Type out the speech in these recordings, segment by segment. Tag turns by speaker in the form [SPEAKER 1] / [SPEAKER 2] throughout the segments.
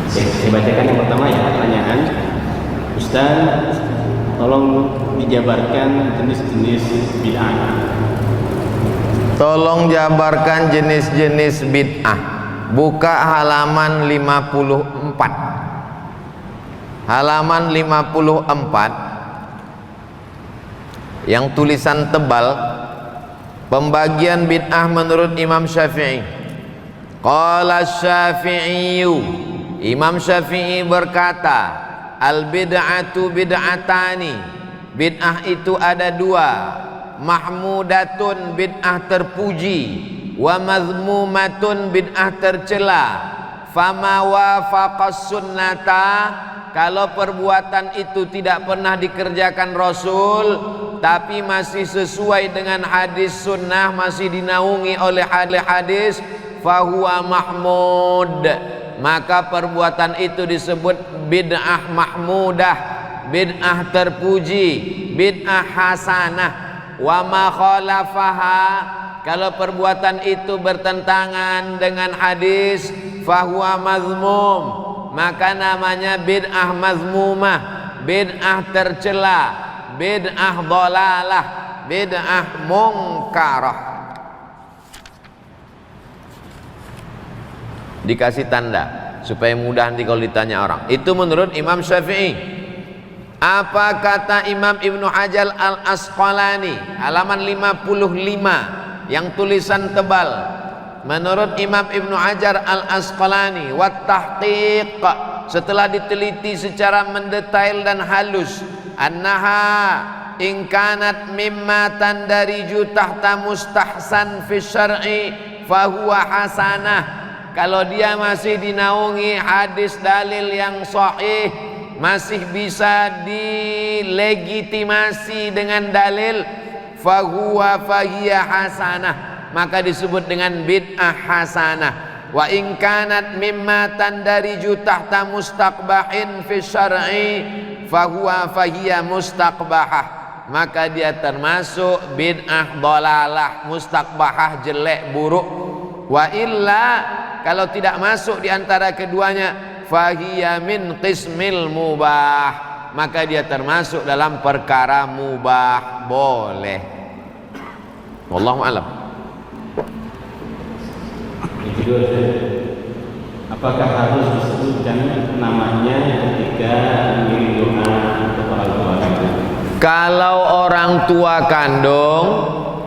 [SPEAKER 1] Saya bacakan yang pertama ya, pertanyaan. Ustaz, tolong dijabarkan jenis-jenis bid'ah.
[SPEAKER 2] Tolong jabarkan jenis-jenis bid'ah. Buka halaman 54. Halaman 54 yang tulisan tebal, pembagian bid'ah menurut Imam Syafi'i. Qala Syafi'i, Imam Syafi'i berkata, al bid'atu bid'atani, bid'ah itu ada dua, mahmudatun bid'ah terpuji, wa mazmumatun bid'ah tercela. Fama wafaqas sunnata, kalau perbuatan itu tidak pernah dikerjakan Rasul tapi masih sesuai dengan hadis sunnah, masih dinaungi oleh hadis, fahuwa mahmud, maka perbuatan itu disebut bid'ah mahmudah, bid'ah terpuji, bid'ah hasanah. Wa ma khalafaha, kalau perbuatan itu bertentangan dengan hadis, fahuwa mazmum, maka namanya bid'ah mazmumah, bid'ah tercela, bid'ah dhalalah, bid'ah mungkarah. Dikasih tanda supaya mudah nanti kalau ditanya orang. Itu menurut Imam Syafi'i. Apa kata Imam Ibnu Hajar Al-Asqalani, halaman 55 yang tulisan tebal. Menurut Imam Ibnu Hajar Al-Asqalani, wat tahqiq, setelah diteliti secara mendetail dan halus, annaha in kanat mimma tandariju tahta mustahsan fi syar'i fahuwa hasanah, kalau dia masih dinaungi hadis dalil yang sahih, masih bisa dilegitimasi dengan dalil, fahuwa fahiya hasanah, maka disebut dengan bid'ah hasanah. Wa in kanat mimma tandariju tahta mustaqbahin fi syar'i fahuwa fahiya mustaqbahah, maka dia termasuk bid'ah dhalalah, mustaqbahah, jelek, buruk. Wa illa, kalau tidak masuk di antara keduanya, fahiya min qismil mubah, maka dia termasuk dalam perkara mubah, boleh. Wallahu a'lam.
[SPEAKER 1] Yang kedua, apakah harus disebutkan namanya ketika mengirim doa untuk orang tua kandung?
[SPEAKER 2] Kalau orang tua kandung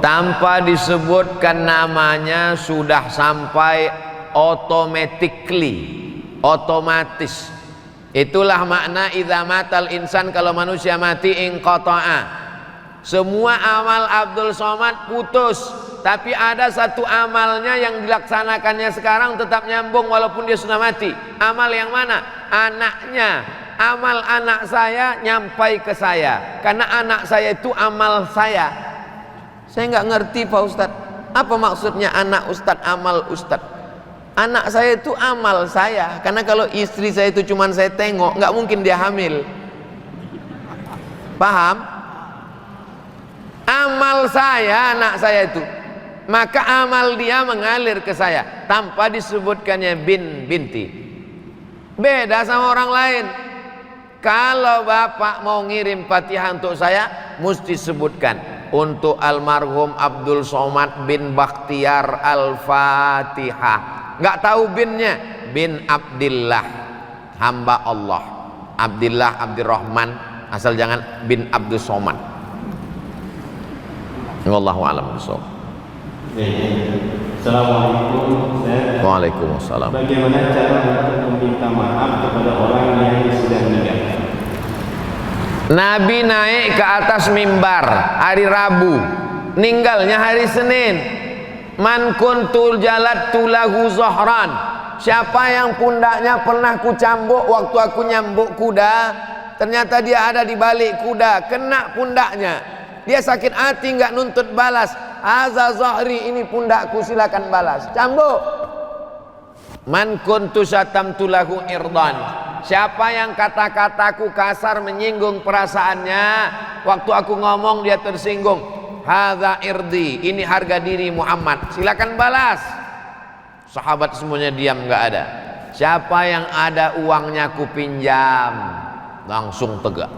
[SPEAKER 2] tanpa disebutkan namanya sudah sampai automatically, otomatis. Itulah makna idza matal insan, kalau manusia mati inqata'a. Semua amal Abdul Somad putus, tapi ada satu amalnya yang dilaksanakannya sekarang tetap nyambung walaupun dia sudah mati. Amal yang mana? Anaknya. Amal anak saya nyampai ke saya, karena anak saya itu amal saya. Saya nggak ngerti Pak Ustadz, apa maksudnya anak Ustadz, amal Ustadz? Anak saya itu amal saya, karena kalau istri saya itu cuman saya tengok, nggak mungkin dia hamil. Paham? Amal saya, anak saya itu, maka amal dia mengalir ke saya tanpa disebutkannya bin binti. Beda sama orang lain. Kalau bapak mau ngirim Fatihah untuk saya, mesti sebutkan untuk almarhum Abdul Somad bin Bakhtiar Al-Fatihah. Nggak tahu binnya, bin Abdillah, hamba Allah. Abdillah, Abdurrahman, asal jangan bin Abdul Somad. Wallahu a'lam bishawab.
[SPEAKER 1] Assalamualaikum.
[SPEAKER 2] Waalaikumsalam.
[SPEAKER 1] Bagaimana cara untuk meminta maaf kepada orang yang sudah meninggal?
[SPEAKER 2] Nabi naik ke atas mimbar hari Rabu, meninggalnya hari Senin. Man kuntul jalat tulahu zahran, siapa yang pundaknya pernah ku cambuk waktu aku nyambuk kuda, ternyata dia ada di balik kuda, kena pundaknya, dia sakit hati, nggak nuntut balas, azza zahri, ini pundakku, silakan balas, cambuk. Man kuntu syatamtu lahu irdan, siapa yang kata-kataku kasar menyinggung perasaannya, waktu aku ngomong dia tersinggung, hadza irdi, ini harga diri Muhammad, silakan balas. Sahabat semuanya diam, nggak ada. siapa yang ada uangnya ku pinjam, langsung tegak.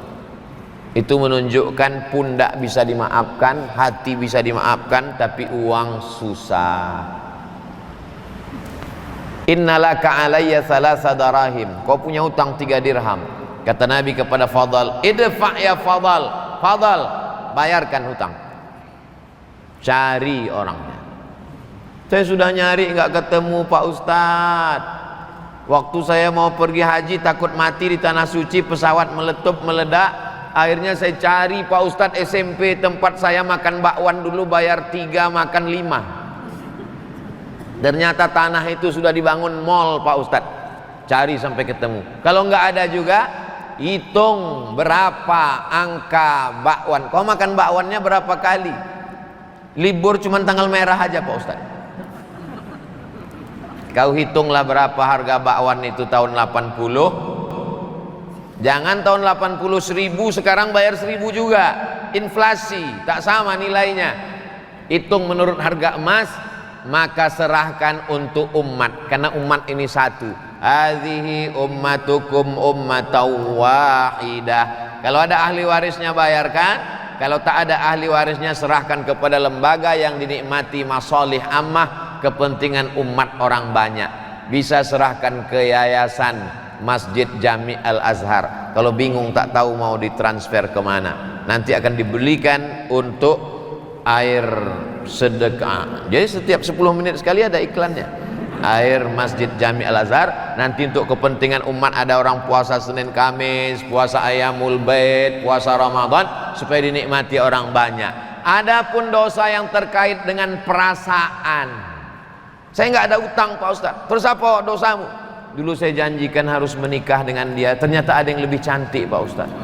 [SPEAKER 2] Itu menunjukkan pundak bisa dimaafkan, hati bisa dimaafkan, tapi uang susah. Innalaka alayya thalatha darahim, kau punya utang 3 dirham. Kata Nabi kepada Fadal, idfa' ya Fadal, Fadal bayarkan hutang. Cari orangnya. Saya sudah nyari nggak ketemu Pak Ustadz. Waktu saya mau pergi haji takut mati di tanah suci, pesawat meletup meledak. Akhirnya saya cari Pak Ustadz SMP tempat saya makan bakwan dulu, bayar 3 makan 5. Ternyata tanah itu sudah dibangun mall Pak Ustadz. Cari sampai ketemu. Kalau nggak ada juga, hitung berapa angka bakwan. Kau makan bakwannya berapa kali? Libur cuma tanggal merah aja Pak Ustadz. Kau hitunglah berapa harga bakwan itu tahun 80. Jangan tahun 80 1000, sekarang bayar 1000 juga. Inflasi, tak sama nilainya. Hitung menurut harga emas, maka serahkan untuk umat, karena umat ini satu. Hadhihi ummatukum ummatan wahidah. Kalau ada ahli warisnya bayarkan, kalau tak ada ahli warisnya serahkan kepada lembaga yang dinikmati masalih ammah, kepentingan umat orang banyak. Bisa serahkan ke yayasan Masjid Jami Al-Azhar. Kalau bingung tak tahu mau ditransfer kemana, nanti akan dibelikan untuk air sedekah. Jadi setiap 10 menit sekali ada iklannya. Air Masjid Jami Al-Azhar. Nanti untuk kepentingan umat, ada orang puasa Senin Kamis, puasa Ayyamul Bait, puasa Ramadan, supaya dinikmati orang banyak. Adapun dosa yang terkait dengan perasaan, saya nggak ada utang Pak Ustadz, terus apa dosamu? Dulu saya janjikan harus menikah dengan dia, ternyata ada yang lebih cantik Pak Ustadz.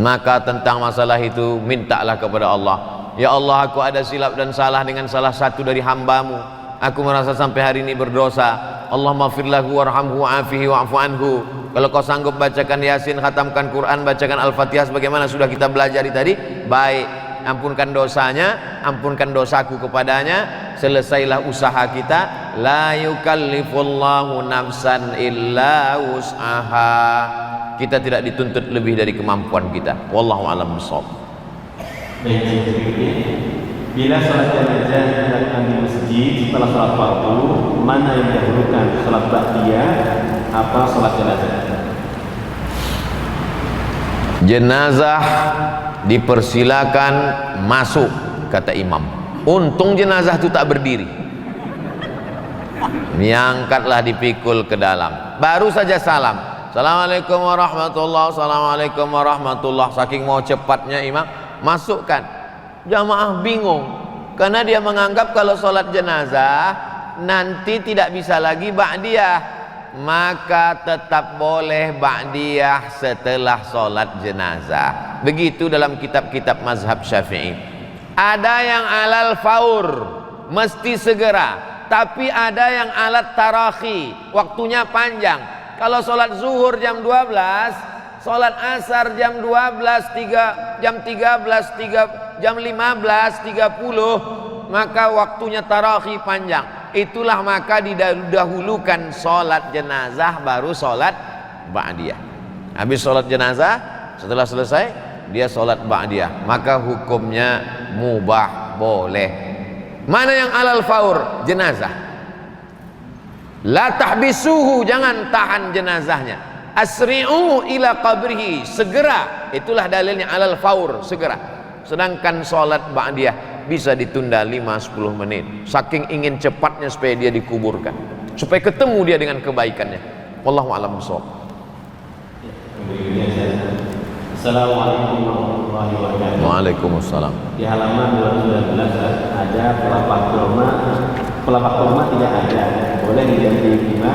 [SPEAKER 2] Maka tentang masalah itu mintalah kepada Allah. Ya Allah, aku ada silap dan salah dengan salah satu dari hambamu. Aku merasa sampai hari ini berdosa. Allahumma firlahu warhamhu wa'afihi wa'fu anhu. Kalau kau sanggup bacakan Yasin, khatamkan Quran, bacakan Al-Fatihah sebagaimana sudah kita belajari tadi, baik. Ampunkan dosanya, ampunkan dosaku kepadanya. Selesailah usaha kita. La yukallifullahu nafsan illa wus'aha. Kita tidak dituntut lebih dari kemampuan kita. Wallahu a'lam bishawab.
[SPEAKER 1] Baik, berikutnya, bila sholat jenazah dilakukan di masjid setelah sholat fardu, mana yang didahulukan, sholat ba'diyah apa sholat jenazah?
[SPEAKER 2] Jenazah dipersilakan masuk, kata imam. Untung jenazah itu tak berdiri. Diangkatlah, dipikul ke dalam. Baru saja salam, Assalamualaikum warahmatullahi, Assalamualaikum warahmatullahi. Saking mau cepatnya imam, masukkan. Jamaah bingung, karena dia menganggap kalau sholat jenazah nanti tidak bisa lagi ba'diyah. Maka tetap boleh ba'diyah setelah sholat jenazah. Begitu dalam kitab-kitab mazhab Syafi'i. Ada yang alal faur, mesti segera. Tapi ada yang alat tarakhi, waktunya panjang. Kalau sholat zuhur jam 12, sholat asar jam 12, jam 13, jam 15.30, maka waktunya tarakhi panjang. Itulah maka didahulukan sholat jenazah baru sholat ba'diyah. Habis sholat jenazah, setelah selesai dia sholat ba'diyah, maka hukumnya mubah, boleh. Mana yang alal faur? Jenazah. La tahbisuhu, jangan tahan jenazahnya. Asri'u ila qabrihi, segera. Itulah dalilnya alal faur, segera. Sedangkan sholat ba'diyah bisa ditunda 5-10 menit. Saking ingin cepatnya supaya dia dikuburkan, supaya ketemu dia dengan kebaikannya. Wallahu a'lam bishawab.
[SPEAKER 1] Assalamualaikum warahmatullahi wabarakatuh.
[SPEAKER 2] Waalaikumsalam.
[SPEAKER 1] Di halaman 219 ada pelapak kurma tidak ada. Boleh diganti bunga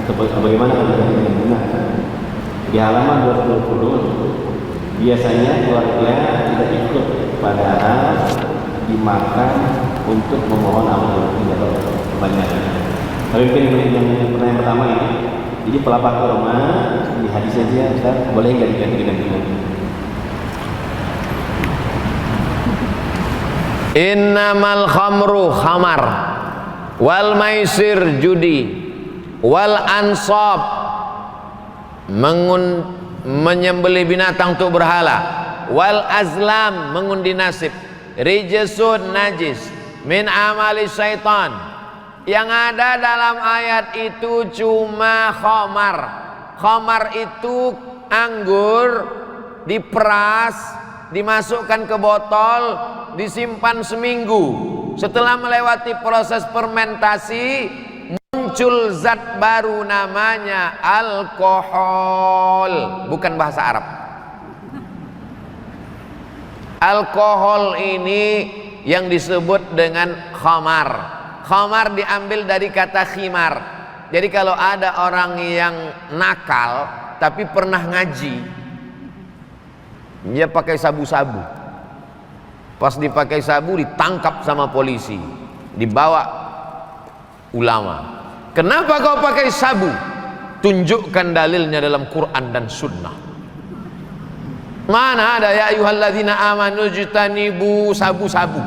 [SPEAKER 1] atau bagaimana kalau diganti bunga? Di halaman 220 biasanya keluarga tidak ikut, padahal dimakan untuk memohon amal tidak kebanyakan. Tapi mungkin yang pertanyaan pertama ini, jadi pelapak kurma di hadis saja, Ustaz, boleh nggak diganti dengan bunga?
[SPEAKER 2] Innamal khamru khamar. wal maisir judi, wal ansab menyembelih binatang untuk berhala, wal azlam mengundi nasib, rijsun najis, min amali syaitan. Yang ada dalam ayat itu cuma khamar. Khamar itu anggur diperas, dimasukkan ke botol, disimpan seminggu. Setelah melewati proses fermentasi, muncul zat baru namanya alkohol. Bukan bahasa Arab. Alkohol ini yang disebut dengan khamar. Khamar diambil dari kata khimar. Jadi kalau ada orang yang nakal tapi pernah ngaji, dia pakai sabu-sabu. Pas dipakai sabu ditangkap sama polisi, dibawa ulama. Kenapa kau pakai sabu? Tunjukkan dalilnya dalam Quran dan Sunnah. Mana ada ya ayyuhalladzina amanu jtanibu sabu-sabu?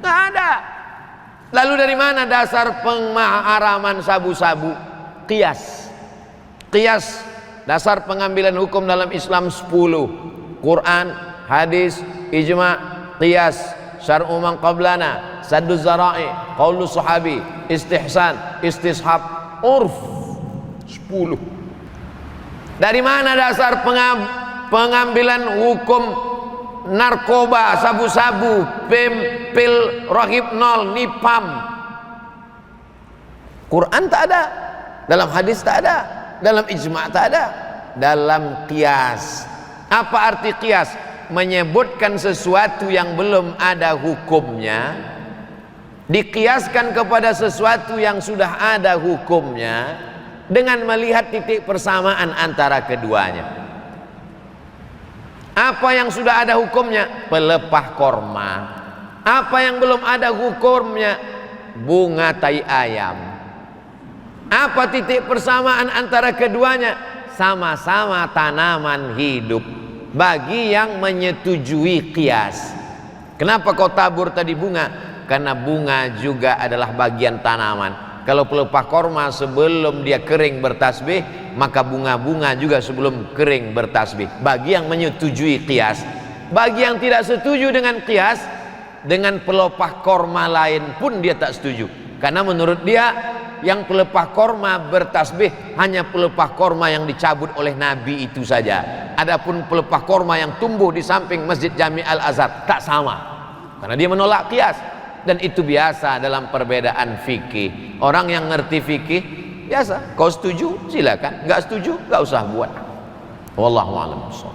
[SPEAKER 2] Nggak ada. Lalu dari mana dasar pengharaman sabu-sabu? Qiyas. Qiyas, dasar pengambilan hukum dalam Islam 10. Quran, hadis, ijma', qiyas, syar'u man qablana, sadduz zara'i, qaulus sahabi, istihsan, istishab, urf. 10. Dari mana dasar pengambilan hukum narkoba, sabu-sabu, pil rohipnol, nipam? Quran tak ada, dalam hadis tak ada, dalam ijma' tak ada, dalam qiyas. Apa arti qiyas? Menyebutkan sesuatu yang belum ada hukumnya, dikiaskan kepada sesuatu yang sudah ada hukumnya dengan melihat titik persamaan antara keduanya. Apa yang sudah ada hukumnya? Pelepah korma. Apa yang belum ada hukumnya? Bunga tai ayam. Apa titik persamaan antara keduanya? Sama-sama tanaman hidup. Bagi yang menyetujui qiyas. Kenapa kau tabur tadi bunga? Karena bunga juga adalah bagian tanaman. Kalau pelepah korma sebelum dia kering bertasbih, maka bunga-bunga juga sebelum kering bertasbih. Bagi yang menyetujui qiyas. Bagi yang tidak setuju dengan qiyas, dengan pelepah korma lain pun dia tak setuju. Karena menurut dia yang pelepah korma bertasbih hanya pelepah korma yang dicabut oleh Nabi itu saja. Adapun pelepah korma yang tumbuh di samping Masjid Jami Al-Azhar tak sama. Karena dia menolak qiyas. Dan itu biasa dalam perbedaan fikih. Orang yang ngerti fikih biasa. Kau setuju silakan, nggak setuju nggak usah buat. Wallahu a'lam bishawab.